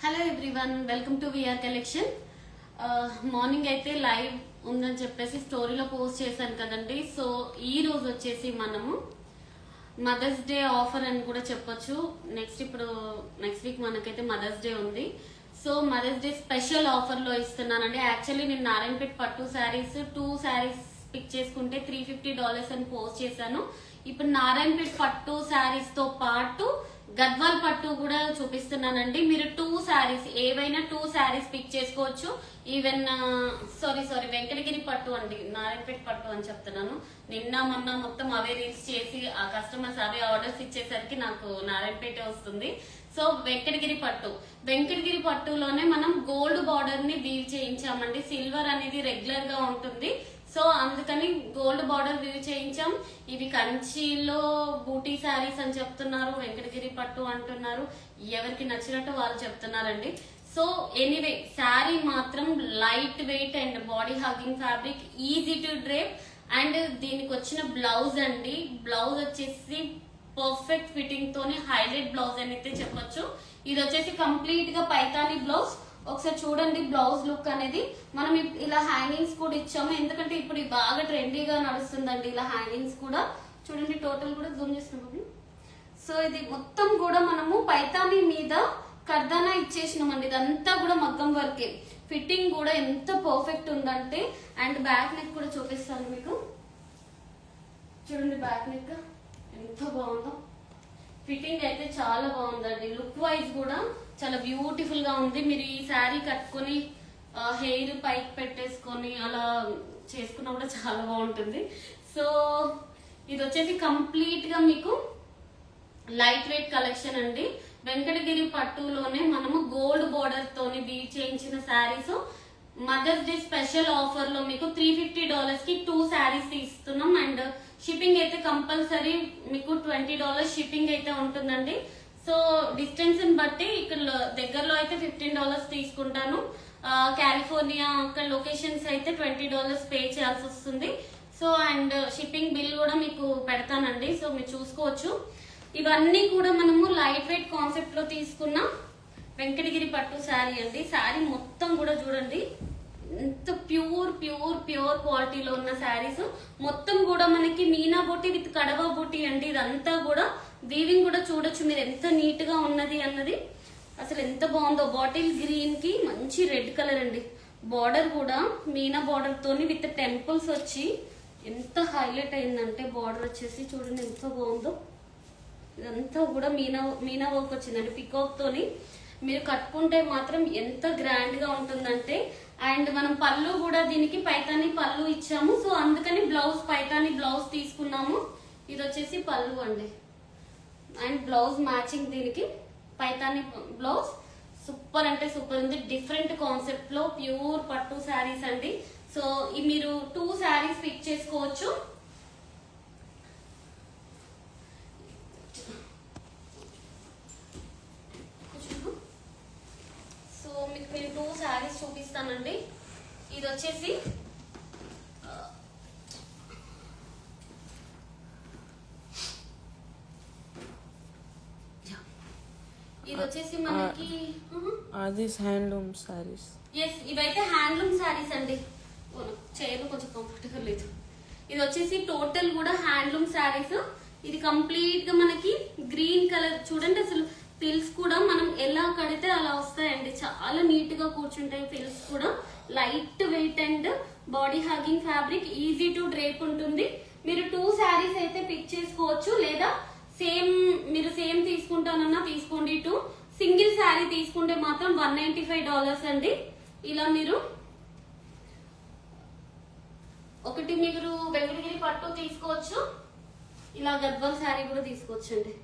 Hello everyone, welcome to VR collection. Morning అయితే live ఉందని చెప్పేసి స్టోరీలో పోస్ట్ చేశాను కదండి. సో ఈ రోజు వచ్చేసి మనము మదర్స్ డే ఆఫర్ అని కూడా చెప్పొచ్చు. నెక్స్ట్ వీక్ మనకైతే మదర్స్ డే ఉంది. సో మదర్స్ డే స్పెషల్ ఆఫర్ లో ఇస్తున్నానండి. యాక్చువల్లీ నేను నారాయణపేట పట్టు శారీస్ 2 శారీస్ పిక్ చేసుకుంటే $350 అని పోస్ట్ చేశాను. ఇప్పుడు నారాయణపేట పట్టు శారీస్ తో పాటు గద్వాల్ పట్టు కూడా చూపిస్తున్నానండి. మీరు 2 శారీస్ ఏవైనా 2 శారీస్ పిక్ చేసుకోవచ్చు. ఈవెన్ సారీ వెంకటగిరి పట్టు అండి, నారాయణపేట పట్టు అని చెప్తున్నాను. నిన్న మొన్న మొత్తం అవే రీల్స్ చేసి ఆ కస్టమర్స్ అవే ఆర్డర్స్ ఇచ్చేసరికి నాకు నారాయణపేట వస్తుంది. సో వెంకటగిరి పట్టులోనే మనం గోల్డ్ బార్డర్ ని వీవ్ చేయించామండి. సిల్వర్ అనేది రెగ్యులర్ గా ఉంటుంది, సో అందుకని గోల్డ్ బార్డర్ వీవ్ చేయించాం. ఇవి కంచిలో బూటీ శారీస్ అని చెప్తున్నారు, వెంకటగిరి పట్టు అంటున్నారు. ఎవరికి నచ్చినట్టు వాళ్ళు చెప్తున్నారండి. సో ఎనీవే శారీ మాత్రం light weight and body hugging fabric, easy to drape. And దీనికి వచ్చిన బ్లౌజ్ అండి, బ్లౌజ్ వచ్చేసి పర్ఫెక్ట్ ఫిట్టింగ్ తోని హైలైట్ బ్లౌజ్ అని అయితే చెప్పొచ్చు. ఇది వచ్చేసి కంప్లీట్ గా పైతాని బ్లౌజ్. ఒకసారి చూడండి బ్లౌజ్ లుక్ అనేది. మనం ఇలా హ్యాంగింగ్స్ కూడా ఇచ్చాము, ఎందుకంటే ఇప్పుడు బాగా ట్రెండీగా నడుస్తుందండి ఇలా హ్యాంగింగ్స్ కూడా. చూడండి టోటల్ కూడా జూమ్ చేస్తున్నాం. సో ఇది మొత్తం కూడా మనము పైతాని మీద కర్దానా ఇచ్చేసినామండి. ఇదంతా కూడా మగ్గం వర్కే. ఫిట్టింగ్ కూడా ఎంత పర్ఫెక్ట్ ఉందంటే, అండ్ బ్యాక్ నెక్ కూడా చూపిస్తాను మీకు. చూడండి బ్యాక్ నెక్ ఎంత బాగుందో. ఫిట్టింగ్ అయితే చాలా బాగుందండి. లుక్ వైజ్ కూడా చాలా బ్యూటిఫుల్ గా ఉంది. మీరు ఈ శారీ కట్టుకొని హెయిర్ పైకి పెట్టేసుకొని అలా చేసుకున్నా కూడా చాలా బాగుంటుంది. సో ఇది వచ్చేసి కంప్లీట్ గా మీకు లైట్ వెయిట్ కలెక్షన్ అండి. వెంకటగిరి పట్టులోనే మనము గోల్డ్ బోర్డర్ తోని వీవ్ చేయించిన sarees mother's day special offer లో మీకు $350 కి 2 శారీస్ ఇస్తున్నాం. అండ్ షిప్పింగ్ అయితే కంపల్సరీ మీకు $20 షిప్పింగ్ అయితే ఉంటుందండి. సో డిస్టెన్స్ ని బట్టి ఇక్కడ దగ్గరలో అయితే $15 తీసుకుంటాను. కాలిఫోర్నియా అక్కడ లొకేషన్స్ అయితే $20 పే చేయాల్సి వస్తుంది. సో అండ్ షిప్పింగ్ బిల్ కూడా మీకు పెడతానండి, సో మీరు చూసుకోవచ్చు. ఇవన్నీ కూడా మనము లైట్ వెయిట్ కాన్సెప్ట్ లో తీసుకున్న వెంకటగిరి పట్టు శారీ అండి. శారీ మొత్తం కూడా చూడండి ఎంత ప్యూర్ క్వాలిటీలో ఉన్న శారీస్. మొత్తం కూడా మనకి మీనా బూటీ విత్ కడవా బూటీ అండి. ఇదంతా కూడా వీవింగ్ కూడా చూడొచ్చు మీరు ఎంత నీట్ గా ఉన్నది అన్నది. అసలు ఎంత బాగుందో. బాటిల్ గ్రీన్ కి మంచి రెడ్ కలర్ అండి. బార్డర్ కూడా మీనా బార్డర్ తోని విత్ టెంపుల్స్ వచ్చి ఎంత హైలైట్ అయిందంటే, బార్డర్ వచ్చేసి చూడండి ఎంత బాగుందో. ఇదంతా కూడా మీనా వర్క్ వచ్చిందండి పికాక్ తోని. మీరు కట్టుకుంటే మాత్రం ఎంత గ్రాండ్ గా ఉంటుందంటే. అండ్ మనం పళ్ళు కూడా దీనికి పైతాని పళ్ళు ఇచ్చాము, సో అందుకని బ్లౌజ్ పైతాని బ్లౌజ్ తీసుకున్నాము. ఇది వచ్చేసి పళ్ళు అండి, అండ్ బ్లౌజ్ మ్యాచింగ్ దీనికి పైతాని బ్లౌజ్. సూపర్ అంటే సూపర్ ఉంది. డిఫరెంట్ కాన్సెప్ట్ లో ప్యూర్ పట్టు శారీస్ అండి. సో మీరు 2 శారీస్ పిక్ చేసుకోవచ్చు. సో మీకు నేను 2 శారీస్ చూపిస్తానండి. ఇది వచ్చేసి మనకి హ్యాండ్లూమ్ సారీస్. ఎస్, ఇవైతే హ్యాండ్లూమ్ శారీస్ అండి. చేయడం కొంచెం కంఫర్టబుల్ లేదు. ఇది వచ్చేసి టోటల్ కూడా హ్యాండ్లూమ్ శారీస్. ఇది కంప్లీట్ గా మనకి గ్రీన్ కలర్. చూడండి అసలు ఫిల్స్ కూడా మనం ఎలా కడితే అలా వస్తాయండి. చాలా నీట్ గా కూర్చుంటాయి ఫిల్స్ కూడా. Light weight and body hugging fabric, easy to drape ఉంటుంది. మీరు 2 శారీస్ అయితే పిక్ చేసుకోవచ్చు, లేదా మీరు సేమ్ తీసుకుంటానన్నా తీసుకోండి. 2 సింగిల్ శారీ తీసుకుంటే మాత్రం $195 అండి. ఇలా మీరు ఒకటి మీరు వెంకటగిరి పట్టు తీసుకోవచ్చు, ఇలా గద్వాల్ శారీ కూడా తీసుకోవచ్చు అండి.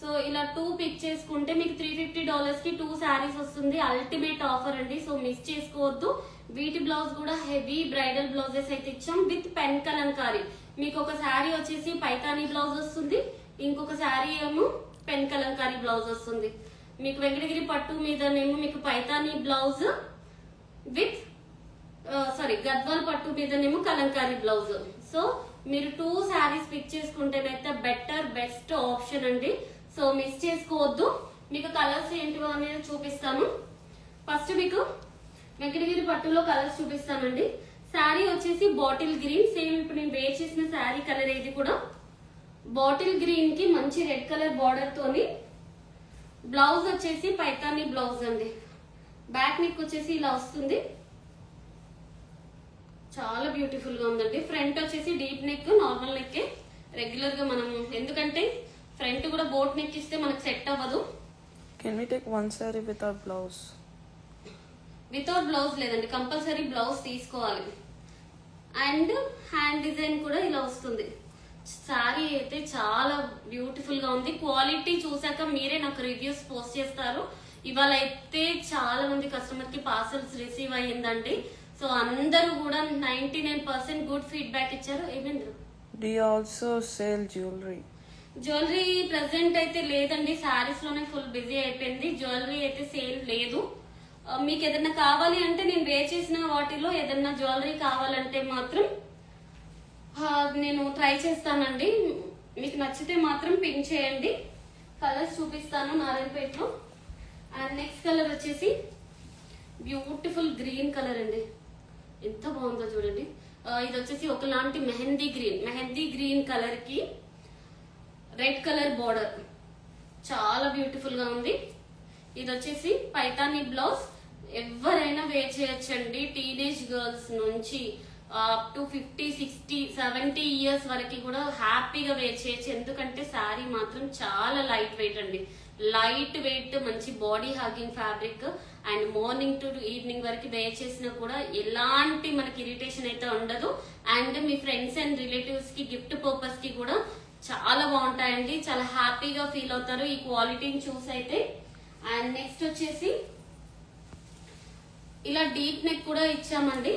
సో ఇలా 2 పిక్ చేసుకుంటే మీకు $350 కి 2 శారీస్ వస్తుంది. అల్టిమేట్ ఆఫర్ అండి, సో మిస్ చేసుకోవద్దు. వీటి బ్లౌజ్ కూడా హెవీ బ్రైడల్ బ్లౌజెస్ అయితే ఇచ్చాం విత్ పెన్ కలంకారీ. మీకు ఒక శారీ వచ్చేసి పైతాని బ్లౌజ్ వస్తుంది, ఇంకొక శారీ ఏమో పెన్ కలంకారీ బ్లౌజ్ వస్తుంది. మీకు వెంకటగిరి పట్టు మీదనేమో మీకు పైతాని బ్లౌజ్ విత్ గద్వాల్ పట్టు మీదనేమో కలంకారీ బ్లౌజ్. సో మీరు 2 శారీస్ పిక్ చేసుకుంటేనైతే బెస్ట్ ఆప్షన్ అండి. సో మిస్ చేసుకోవద్దు. మీకు కలర్స్ ఏంటివో అనేది చూపిస్తాను. ఫస్ట్ మీకు వెంకటగిరి పట్టులో కలర్స్ చూపిస్తానండి. శారీ వచ్చేసి బాటిల్ గ్రీన్, సేమ్ ఇప్పుడు నేను వేర్ చేసిన శారీ కలర్ ఇది కూడా బాటిల్ గ్రీన్ కి మంచి రెడ్ కలర్ బార్డర్ తోని. బ్లౌజ్ వచ్చేసి పైతాని బ్లౌజ్ అండి. బ్యాక్ నెక్ వచ్చేసి ఇలా వస్తుంది, చాలా బ్యూటిఫుల్ గా ఉందండి. ఫ్రంట్ వచ్చేసి deep neck, normal neck regular గా మనం, ఎందుకంటే ఫ్రంట్ కూడా బోట్ నెక్ ఇస్తే మనకు సెట్ అవ్వదు. Can we take one saree without blouse? Without blouse లేదండి, కంపల్సరీ బ్లౌజ్ తీసుకోవాలి. అండ్ హ్యాండ్ డిజైన్ కూడా ఇలా వస్తుంది. శారీ అయితే చాలా బ్యూటిఫుల్ గా ఉంది. క్వాలిటీ చూసాక మీరే నాకు రివ్యూస్ పోస్ట్ చేస్తారు. ఇవాళ అయితే చాలా మంది కస్టమర్ కి పార్సల్స్ రిసీవ్ అయ్యిందండి. సో అందరూ కూడా 99% గుడ్ ఫీడ్బ్యాక్ ఇచ్చారు. ఏమేంద్రు Do you also sell jewelry? Jewellery present అయితే లేదండి, శారీస్ లోనే ఫుల్ బిజీ అయిపోయింది. జ్యువెలరీ అయితే సేల్ లేదు. మీకు ఏదైనా కావాలి అంటే నేను వేర్ చేసిన వాటిలో ఏదైనా జ్యువెలరీ కావాలంటే మాత్రం నేను ట్రై చేస్తానండి. మీకు నచ్చితే మాత్రం పింక్ చేయండి. కలర్స్ చూపిస్తాను నారాయణపేటలో. అండ్ నెక్స్ట్ కలర్ వచ్చేసి బ్యూటిఫుల్ గ్రీన్ కలర్ అండి, ఎంత బాగుందో చూడండి. ఇది వచ్చేసి ఒకలాంటి మెహందీ గ్రీన్ కలర్ కి రెడ్ కలర్ బార్డర్, చాలా బ్యూటిఫుల్ గా ఉంది. ఇది వచ్చేసి పైతాని బ్లౌజ్. ఎవరైనా వేర్ చేయొచ్చండి, టీనేజ్ గర్ల్స్ నుంచి అప్ టు 50, 60, 70 ఇయర్స్ వరకు కూడా హ్యాపీగా వేర్ చేయొచ్చు. ఎందుకంటే శారీ మాత్రం చాలా లైట్ వెయిట్ అండి, లైట్ వెయిట్, మంచి body hugging fabric. And morning to evening వరకు వేర్ చేసినా కూడా ఎలాంటి మనకి ఇరిటేషన్ అయితే ఉండదు. And me friends and relatives కి గిఫ్ట్ పర్పస్ కి కూడా చాలా బాగుంటాయండి, చాలా హ్యాపీగా ఫీల్ అవుతారు ఈ క్వాలిటీని చూసి అయితే. అండ్ నెక్స్ట్ వచ్చేసి ఇలా డీప్ నెక్ కూడా ఇచ్చామండి.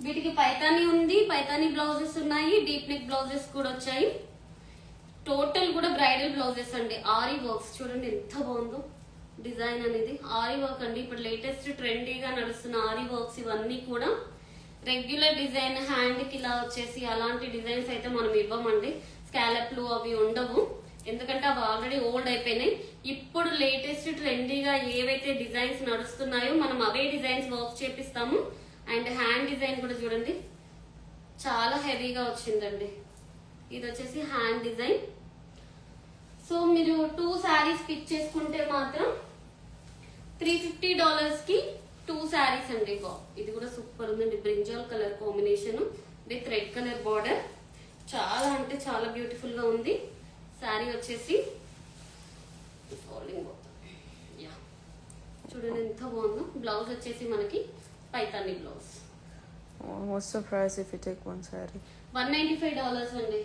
వీటికి పైతాని ఉంది, పైతాని బ్లౌజెస్ ఉన్నాయి, డీప్ నెక్ బ్లౌజెస్ కూడా వచ్చాయి. టోటల్ కూడా బ్రైడల్ బ్లౌజెస్ అండి. ఆరీ వర్క్స్ చూడండి ఎంత బాగుందో డిజైన్ అనేది. ఆరీ వర్క్ అండి, ఇప్పుడు లేటెస్ట్ ట్రెండీగా నడుస్తున్న ఆరీ వర్క్స్ ఇవన్నీ కూడా. రెగ్యులర్ డిజైన్ హ్యాండ్ కి ఇలా వచ్చేసి అలాంటి డిజైన్స్ అయితే మనం ఇవ్వమండి. స్కాలప్లు అవి ఉండవు, ఎందుకంటే అవి ఆల్రెడీ ఓల్డ్ అయిపోయినాయి. ఇప్పుడు లేటెస్ట్ ట్రెండీగా ఏవైతే డిజైన్స్ నడుస్తున్నాయో మనం అవే డిజైన్స్ వర్క్ చేపిస్తాము. అండ్ హ్యాండ్ డిజైన్ కూడా చూడండి చాలా హెవీగా వచ్చిందండి. ఇది వచ్చేసి హ్యాండ్ డిజైన్. సో మీరు 2 శారీస్ పిక్ చేసుకుంటే మాత్రం $350 కి 2 శారీస్ అండి. ఇది కూడా సూపర్ ఉందండి, brinjal colour combination with red colour border. చాలా అంటే చాలా బ్యూటిఫుల్ గా ఉంది. శారీ వచ్చేసి చూడండి ఎంత బాగుందో. బ్లౌజ్ వచ్చేసి మనకి Paithani blouse. What's the price if you take one saree? $195 అండి.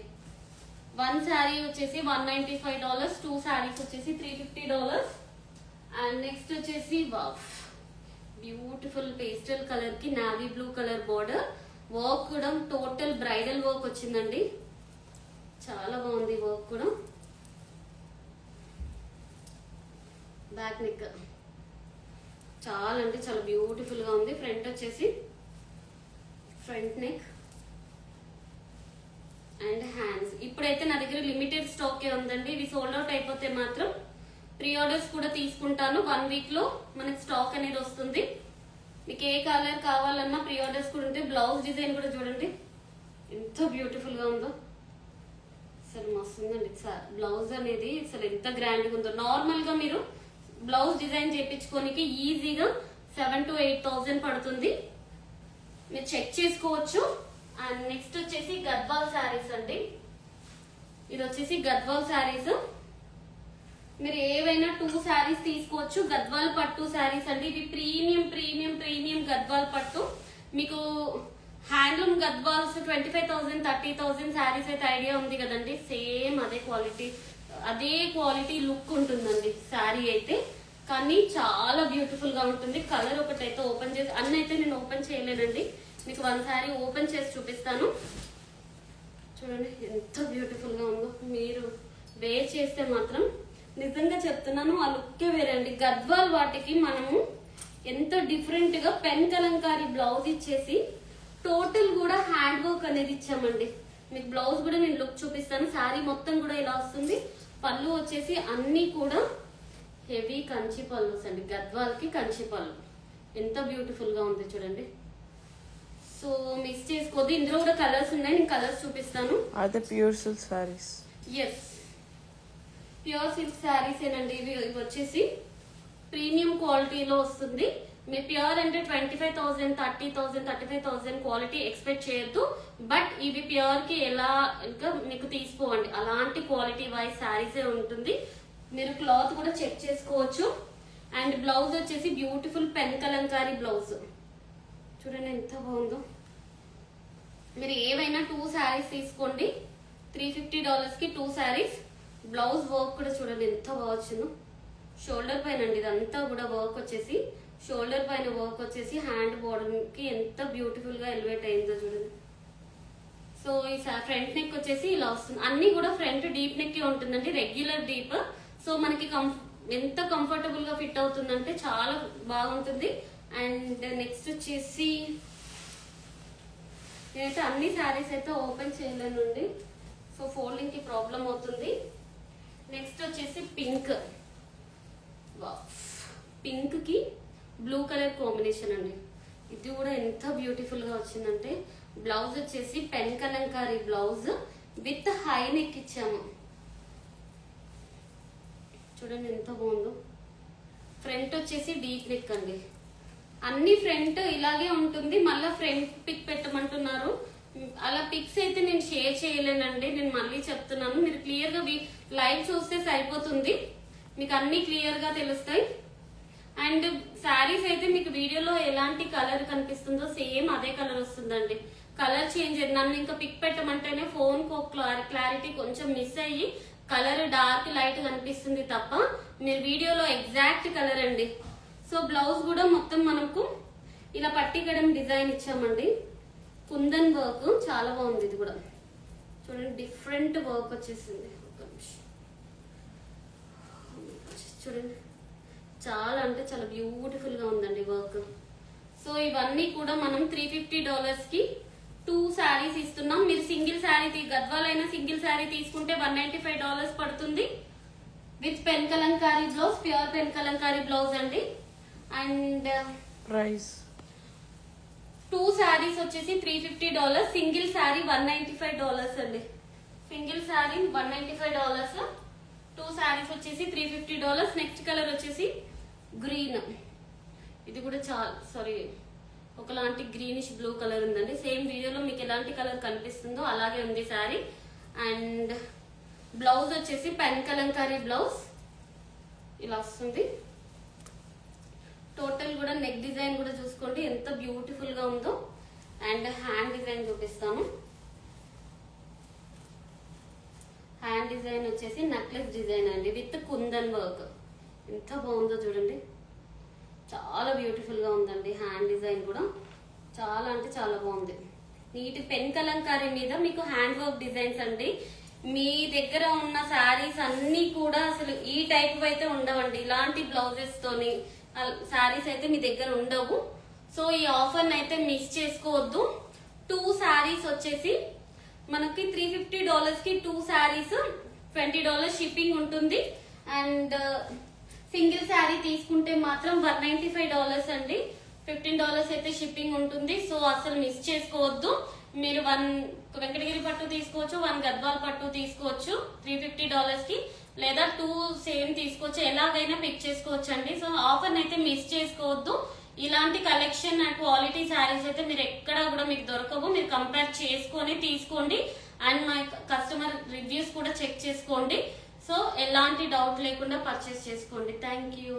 1 శారీ వచ్చేసి $195, 2 శారీస్ వచ్చేసి $350. అండ్ నెక్స్ట్ వచ్చేసి బ్యూటిఫుల్ పేస్టల్ కలర్ కి navy blue colour border. Work కూడా టోటల్ బ్రైడల్ వర్క్ వచ్చిందండి, చాలా బాగుంది వర్క్ కూడా. బ్యాక్ నెక్ చాలా అంటే చాలా బ్యూటిఫుల్ గా ఉంది. ఫ్రంట్ వచ్చేసి ఫ్రంట్ నెక్ అండ్ హ్యాండ్స్. ఇప్పుడైతే నా దగ్గర లిమిటెడ్ స్టాకే ఉందండి. ఇవి సోల్డ్ అవుట్ అయిపోతే మాత్రం ప్రీ ఆర్డర్స్ కూడా తీసుకుంటాను. 1 వీక్ లో మనకి స్టాక్ అనేది వస్తుంది. మీకు ఏ కలర్ కావాలన్నా ప్రీ ఆర్డర్స్ కూడా ఉంటాయి. బ్లౌజ్ డిజైన్ కూడా చూడండి ఎంత బ్యూటిఫుల్ గా ఉందో, అసలు మస్తు ఉందండి. బ్లౌజ్ అనేది అసలు ఎంత గ్రాండ్ గా ఉందో. నార్మల్ గా మీరు బ్లౌజ్ డిజైన్ చేయించుకోనికి ఈజీగా 7,000 to 8,000 పడుతుంది, మీరు చెక్ చేసుకోవచ్చు. అండ్ నెక్స్ట్ వచ్చేసి గద్వాల్ శారీస్ అండి. ఇది వచ్చేసి గద్వాల్ శారీస్. మీరు ఏవైనా 2 శారీస్ తీసుకోవచ్చు. గద్వాల్ పట్టు శారీస్ అండి. ఇవి ప్రీమియం ప్రీమియం ప్రీమియం గద్వాల్ పట్టు. మీకు హ్యాండ్లూమ్ గద్వాల్స్ 25,000 30,000 శారీస్ అయితే ఐడియా ఉంది కదండి. సేమ్ అదే క్వాలిటీ లుక్ ఉంటుందండి శారీ అయితే. కానీ చాలా బ్యూటిఫుల్ గా ఉంటుంది. కలర్ ఒకటైతే ఓపెన్ చేసి, అన్ని అయితే నేను ఓపెన్ చేయలేనండి, మీకు 1 శారీ ఓపెన్ చేసి చూపిస్తాను. చూడండి ఎంత బ్యూటిఫుల్ గా ఉందో. మీరు వేర్ చేస్తే మాత్రం నిజంగా చెప్తున్నాను ఆ లుక్కే వేరండి. గద్వాల్ వాటికి మనము ఎంత డిఫరెంట్ గా పెన్ కలంకారీ బ్లౌజ్ ఇచ్చేసి టోటల్ కూడా హ్యాండ్ వర్క్ అనేది ఇచ్చామండి. మీకు బ్లౌజ్ కూడా నేను లుక్ చూపిస్తాను. శారీ మొత్తం కూడా ఇలా వస్తుంది. పళ్ళు వచ్చేసి అన్ని కూడా హెవీ కంచి పళ్ళుస్ అండి, గద్వాల్కి కంచి పళ్ళు ఎంత బ్యూటిఫుల్ గా ఉంది చూడండి. సో మిస్ చేసుకోవద్దు. ఇందులో కూడా కలర్స్ ఉన్నాయి, నేను కలర్స్ చూపిస్తాను. Are they pure silk sarees? Yes, pure silk sarees ఏనండి ఇవి. ఇవి వచ్చేసి ప్రీమియం క్వాలిటీలో వస్తుంది. మీరు ప్యూర్ అంటే 25,000, 30,000, 35,000 క్వాలిటీ ఎక్స్పెక్ట్ చేయొద్దు. బట్ ఇవి ప్యూర్ కి ఎలా ఇంకా మీకు తీసుకోవండి, అలాంటి క్వాలిటీ వైజ్ శారీసే ఉంటుంది. మీరు క్లాత్ కూడా చెక్ చేసుకోవచ్చు. అండ్ బ్లౌజ్ వచ్చేసి బ్యూటిఫుల్ పెన్ కలంకారీ బ్లౌజ్ చూడండి ఎంత బాగుందో. మీరు ఏవైనా 2 శారీస్ తీసుకోండి, $350 కి 2 శారీస్. బ్లౌజ్ వర్క్ కూడా చూడండి ఎంత బాగా వచ్చిందో. షోల్డర్ పైన అండి ఇదంతా కూడా వర్క్ వచ్చేసి, షోల్డర్ పైన వర్క్ వచ్చేసి హ్యాండ్ బోర్డర్ కి ఎంత బ్యూటిఫుల్ గా ఎలివేట్ అయిందో చూడండి. సో ఈ ఫ్రంట్ నెక్ వచ్చేసి ఇలా వస్తుంది. అన్ని కూడా ఫ్రంట్ డీప్ నెక్ ఉంటుందండి, రెగ్యులర్ డీప్. సో మనకి ఎంత కంఫర్టబుల్ గా ఫిట్ అవుతుందంటే చాలా బాగుంటుంది. అండ్ నెక్స్ట్ వచ్చేసి నేనైతే అన్ని శారీస్ అయితే ఓపెన్ చేయలేనండి, సో ఫోల్డింగ్ కి ప్రాబ్లం అవుతుంది. నెక్స్ట్ వచ్చేసి పింక్, పింక్ కి బ్లూ కలర్ కాంబినేషన్ అండి. ఇది కూడా ఎంత బ్యూటిఫుల్ గా వచ్చిందంటే, బ్లౌజ్ వచ్చేసి pen Kalamkari blouse with high neck ఇచ్చాము చూడండి ఎంత బాగుందో. ఫ్రంట్ వచ్చేసి డీప్ నెక్ అండి. అన్ని ఫ్రంట్ ఇలాగే ఉంటుంది, మళ్ళీ ఫ్రంట్ పిక్ పెట్టమంటున్నారు. అలా పిక్స్ అయితే నేను షేర్ చేయలేనండి, నేను మళ్ళీ చెప్తున్నాను. మీరు క్లియర్ గా లైవ్ చూస్తే సరిపోతుంది, మీకు అన్ని క్లియర్ గా తెలుస్తాయి. అండ్ శారీస్ అయితే మీకు వీడియోలో ఎలాంటి కలర్ కనిపిస్తుందో సేమ్ అదే కలర్ వస్తుందండి. కలర్ చేంజ్ అయ్యింది. నన్ను ఇంకా పిక్ పెట్టమంటేనే ఫోన్ కు క్లారిటీ కొంచెం మిస్ అయ్యి కలర్ డార్క్ లైట్ కనిపిస్తుంది తప్ప మీరు వీడియోలో ఎగ్జాక్ట్ కలర్ అండి. సో బ్లౌజ్ కూడా మొత్తం మనకు ఇలా పట్టికడం డిజైన్ ఇచ్చామండి. కుందన్ వర్క్ చాలా బాగుంది. ఇది కూడా చూడండి డిఫరెంట్ వర్క్ వచ్చేసింది. చూడండి చాలా అంటే చాలా బ్యూటిఫుల్ గా ఉందండి వర్క్. సో ఇవన్నీ కూడా మనం $350 కి 2 శారీస్ ఇస్తున్నాం. మీరు సింగిల్ శారీ గద్వాల్ అయినా సింగిల్ శారీ తీసుకుంటే $195 పడుతుంది with pen Kalamkari blouse, pure pen Kalamkari blouse అండి. అండ్ ప్రైస్ 2 శారీస్ వచ్చేసి $350, సింగిల్ శారీ $195 అండి. సింగిల్ శారీ $195, 2 శారీస్ వచ్చేసి $350. నెక్స్ట్ కలర్ వచ్చేసి గ్రీన్, ఇది కూడా చాలా ఒకలాంటి గ్రీనిష్ బ్లూ కలర్ ఉందండి. సేమ్ వీడియోలో మీకు ఎలాంటి కలర్ కనిపిస్తుందో అలాగే ఉంది శారీ. అండ్ బ్లౌజ్ వచ్చేసి పెన్ కలంకారీ బ్లౌజ్ ఇలా వస్తుంది. టోటల్ కూడా నెక్ డిజైన్ కూడా చూసుకోండి ఎంత బ్యూటిఫుల్ గా ఉందో. అండ్ హ్యాండ్ డిజైన్ చూపిస్తాను. హ్యాండ్ డిజైన్ వచ్చేసి నెక్లెస్ డిజైన్ అండి విత్ కుందన్ వర్క్. ఎంత బాగుందో చూడండి, చాలా బ్యూటిఫుల్ గా ఉందండి. హ్యాండ్ డిజైన్ కూడా చాలా అంటే చాలా బాగుంది. నీట్ పెన్ కలంకారీ మీద మీకు హ్యాండ్ వర్క్ డిజైన్స్ అండి. మీ దగ్గర ఉన్న శారీస్ అన్ని కూడా అసలు ఈ టైప్ అయితే ఉండవండి. ఇలాంటి బ్లౌజెస్ తోని శారీస్ అయితే మీ దగ్గర ఉండవు. సో ఈ ఆఫర్ అయితే మిస్ చేసుకోవద్దు. 2 శారీస్ వచ్చేసి మనకి $350 కి 2 శారీస్, $20 షిప్పింగ్ ఉంటుంది. అండ్ సింగిల్ శారీ తీసుకుంటే మాత్రం $195 అండి, $15 అయితే షిప్పింగ్ ఉంటుంది. సో అసలు మిస్ చేసుకోవద్దు. మీరు 1 వెంకటగిరి పట్టు తీసుకోవచ్చు, 1 గద్వాల్ పట్టు తీసుకోవచ్చు $350 కి, లేదా 2 సేమ్ తీసుకోవచ్చు. ఎలాగైనా పిక్ చేసుకోవచ్చు అండి. సో ఆఫర్ అయితే మిస్ చేసుకోవద్దు. ఇలాంటి కలెక్షన్ అండ్ క్వాలిటీ శారీస్ అయితే మీరు ఎక్కడా కూడా మీకు దొరకవు. మీరు కంపేర్ చేసుకొని తీసుకోండి. అండ్ మా కస్టమర్ రివ్యూస్ కూడా చెక్ చేసుకోండి. సో ఎలాంటి డౌట్ లేకుండా పర్చేస్ చేసుకోండి. Thank you.